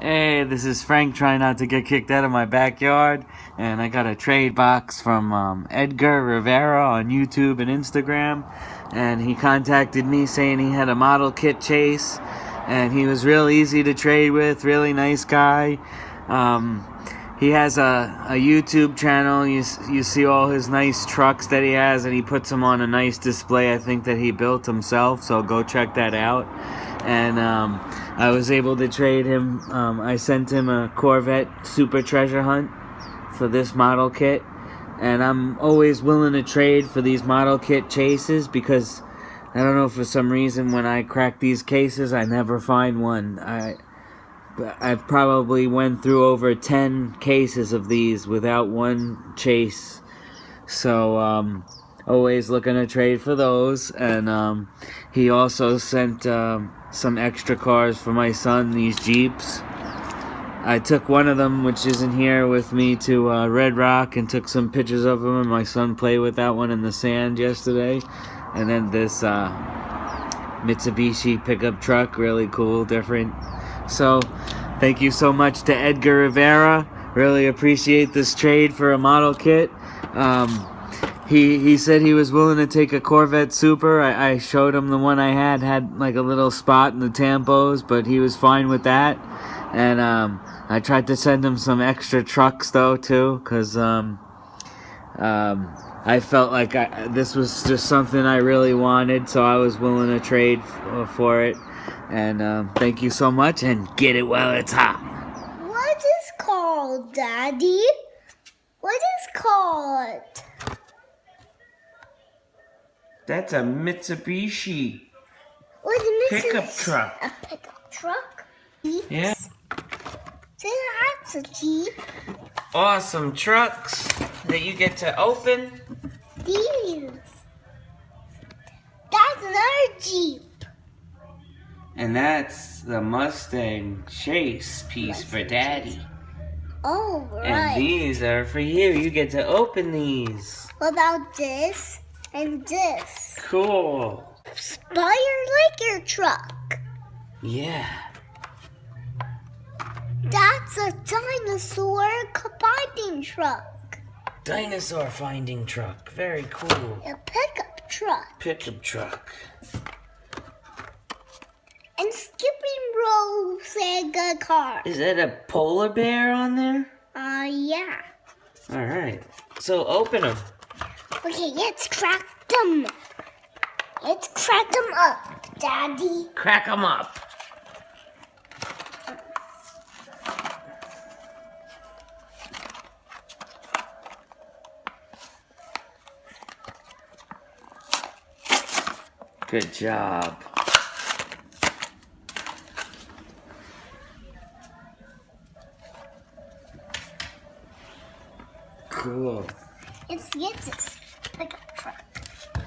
Hey, this is Frank trying not to get kicked out of my backyard. And I got a trade box from e.rivera on YouTube and Instagram. And he contacted me saying he had a model kit chase. And he was real easy to trade with, really nice guy. He has a YouTube channel. You see all his nice trucks that he has, and he puts them on a nice display, I think, that he built himself. So go check that out. And I was able to trade him. I sent him a Corvette Super Treasure Hunt for this model kit. And I'm always willing to trade for these model kit chases because I don't know, for some reason when I crack these cases, I never find one. I've probably went through over 10 cases of these without one chase. So, always looking to trade for those. And he also sent some extra cars for my son, these Jeeps. I took one of them, which isn't here, with me to Red Rock and took some pictures of him. And my son played with that one in the sand yesterday. And then this Mitsubishi pickup truck, really cool, different. So, thank you so much to e.rivera. Really appreciate this trade for a model kit. He said he was willing to take a Corvette Super. I showed him the one I had like a little spot in the tampos, but he was fine with that. And I tried to send him some extra trucks though too, because I felt like this was just something I really wanted, so I was willing to trade for it. And thank you so much, and get it while it's hot. What is called, Daddy? What is called? That's a Mitsubishi Pickup truck. A pickup truck? Yeah. So that's a Jeep. Awesome trucks that you get to open. These. That's another Jeep. And that's the Mustang Chase piece for Daddy. Oh, right. And these are for you. You get to open these. What about this and this? Cool. Spire like your truck. Yeah. That's a dinosaur finding truck. Dinosaur finding truck. Very cool. A pickup truck. Pickup truck. And skipping rope Sega car. Is that a polar bear on there? Yeah. All right. So open them. Okay, let's crack them. Let's crack them up, Daddy. Crack them up. Good job. Cool. Let's get this pickup truck.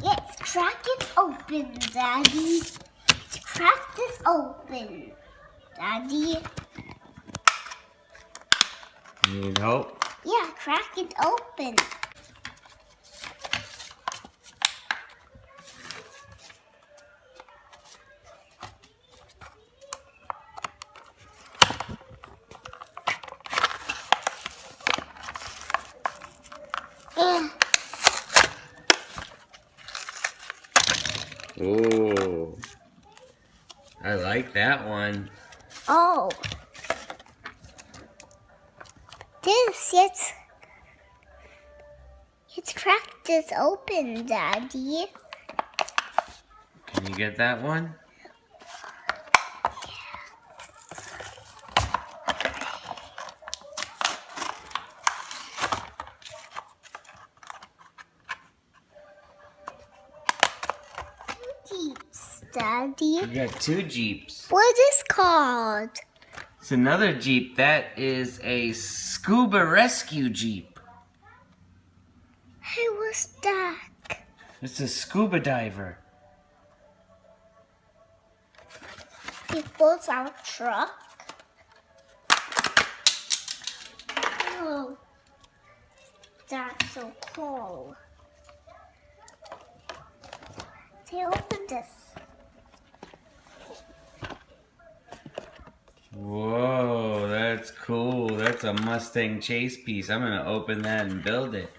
Let's crack it open, Daddy. Let's crack this open, Daddy. Need help? Yeah, crack it open. Ooh. I like that one. Oh. Let's crack this open, Daddy. Can you get that one? Jeeps, Daddy. You got two Jeeps. What is called? It's another Jeep. That is a scuba rescue Jeep. Hey, what's that? It's a scuba diver. It pulls our truck. Oh, that's so cool. Say, open this. Whoa, Cool, that's a Mustang Chase piece. I'm gonna open that and build it.